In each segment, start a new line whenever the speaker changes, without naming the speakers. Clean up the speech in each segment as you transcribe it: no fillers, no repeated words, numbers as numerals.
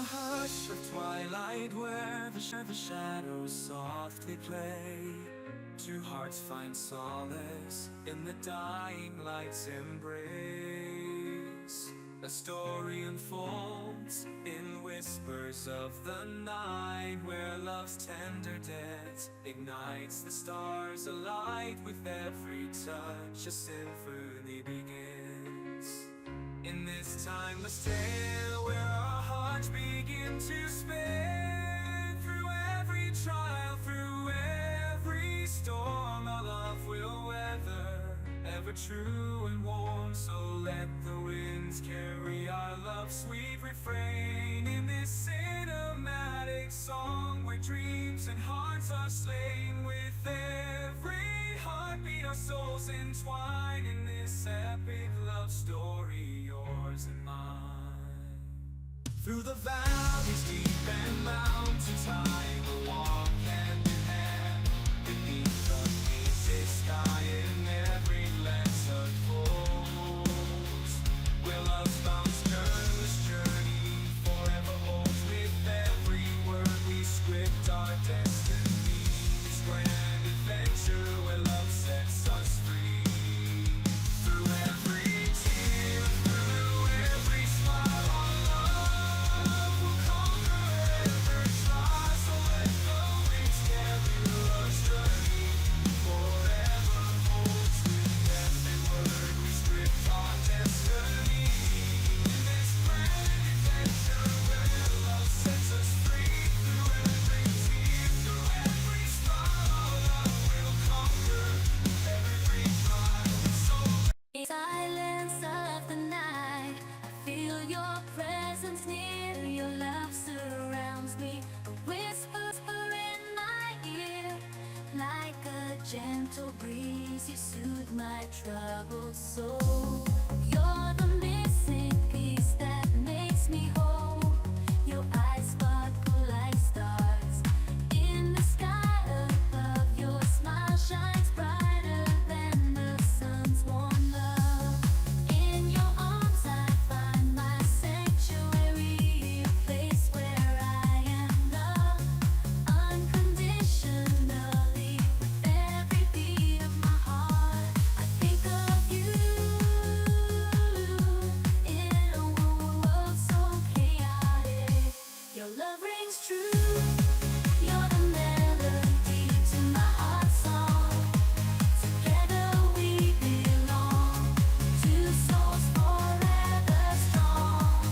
the hush of twilight, where the shadows softly play, two hearts find solace in the dying light's embrace. A story unfolds in whispers of the night, where love's tender dance ignites the stars alight. With every touch a symphony begins. In this timeless tale, where our hearts begin to spin, through every trial, through every storm, our love will weather, ever true and warm. So let the winds carry our love's sweet refrain, in this cinematic song, where dreams and hearts are slain. With every heartbeat our souls entwine, in this epic love story, yours and mine. Through the valleys deep and mountains high, we'll walk hand in hand, beneath the hazy sky, in every lens unfolds, where love's boundless journey forever holds. With every word we script our destiny, this grand adventure where love sets us free. Through every tear, through every smile, our love will conquer every trial. So let the wings carry our journey forever holds. With every word we script our destiny, in this grand adventure where love sets us free. Through every tear, through every smile, our love will conquer every trial. So
In silence of the night, I feel your presence near. Your love surrounds me, a whisper in my ear. Like a gentle breeze, you soothe my troubled soul. You're the missing piece that makes me whole. Your eyes sparkle like stars in the sky above. Your smile shines brighter than the sun's warm love. In your arms I find my sanctuary, a place where I am loved unconditionally. With every beat of my heart, I think of you. In a world so chaotic, your love rings true. You're the melody to my heart's song. Together we belong, two souls forever strong.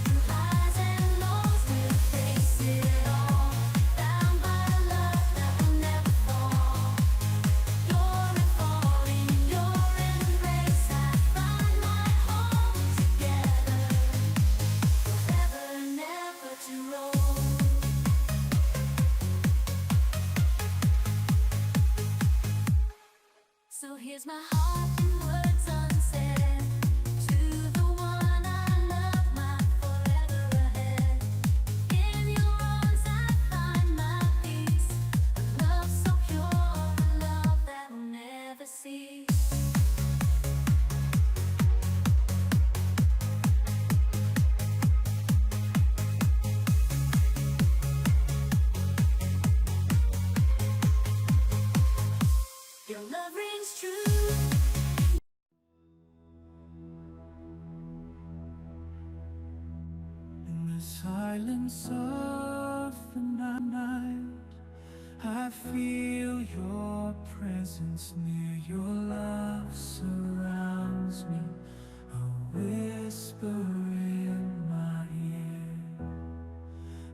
Through highs and lows we'll face it all, bound by love that will never fall. You're unfolding, your embrace, I find my home. Together, forever, never to roll. So here's my heart in words unsaid, to the one I love, my forever ahead. In your arms I find my peace, a love so pure, a love that will never cease. Your love rings true.
in the silence of the night, I feel your presence near. Your love surrounds me, a whisper in my ear.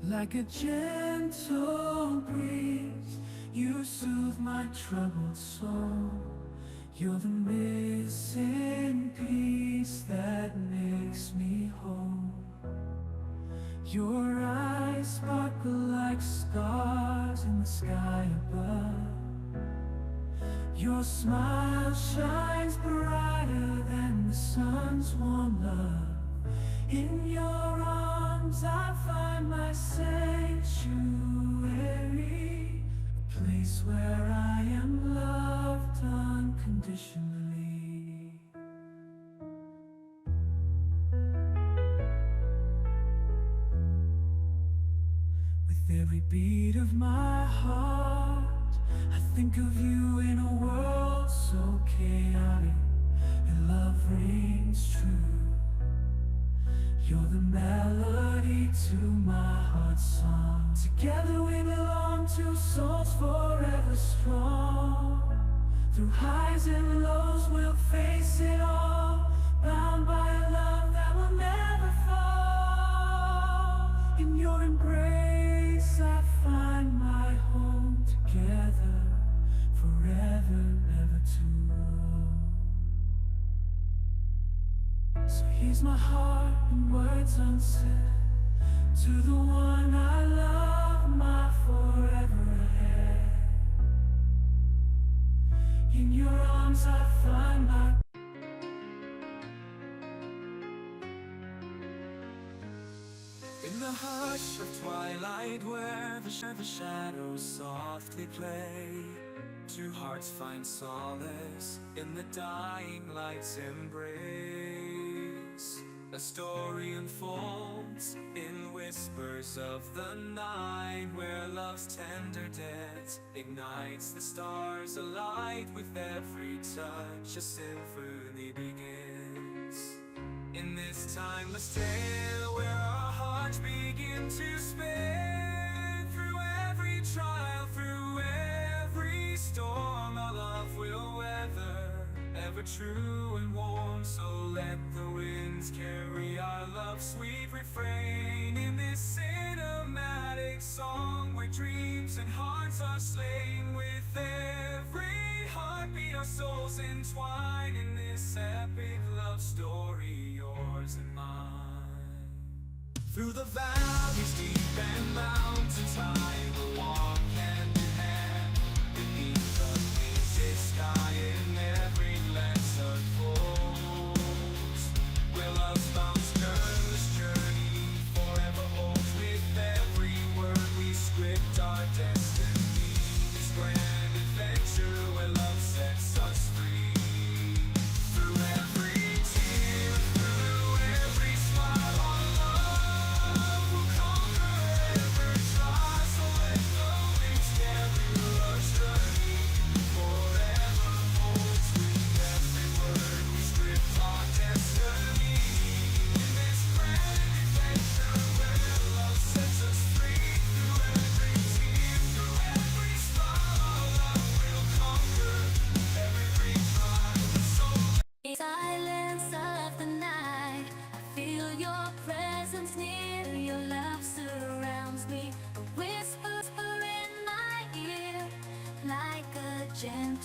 Like a gentle breeze, you soothe my troubled soul. You're the missing piece that makes me whole. Your eyes sparkle like stars in the sky above. Your smile shines brighter than the sun's warm love. In your arms I find my sanctuary, a place where I am loved unconditionally. every beat of my heart, I think of you in a world so chaotic. Your love rings true. You're the melody to my heart's song. Together we belong, two souls forever strong. Through highs and lows we'll face it all, bound by a love that will never fall. In your embrace I find my home. Together, forever, never to roam. So here's my heart in words unsaid, to the one I love, my forever ahead. In your arms I find my in the hush of twilight where the shadows softly play, two hearts find solace in the dying light's embrace. A story unfolds in whispers of the night, where love's tender dance ignites the stars alight. With every touch a symphony begins. In this timeless tale where our hearts begin to spin, through every trial, through every storm, our love will weather, ever true and warm. So let the winds carry our love's sweet refrain, in this cinematic song where dreams and hearts are slain. With every heartbeat our souls entwine, in this epic love story, yours and mine. Through the valleys deep and mountains high, we'll walk hand in hand, beneath the painted sky, in every lens unfolds, where love's bound's journey's journey forever holds. With every word we script our destinies, grand adventure where love sets us free. Through every tear, through every smile, our love will conquer every trial. So let the wings carry our journey, forever holds. With every word we script our destiny, in this grand adventure where love sets us free. Through every tear, through every smile, our love will conquer every trial. So
In silence of the night, I feel your presence near. Your love surrounds me, a whisper in my ear, like a gentle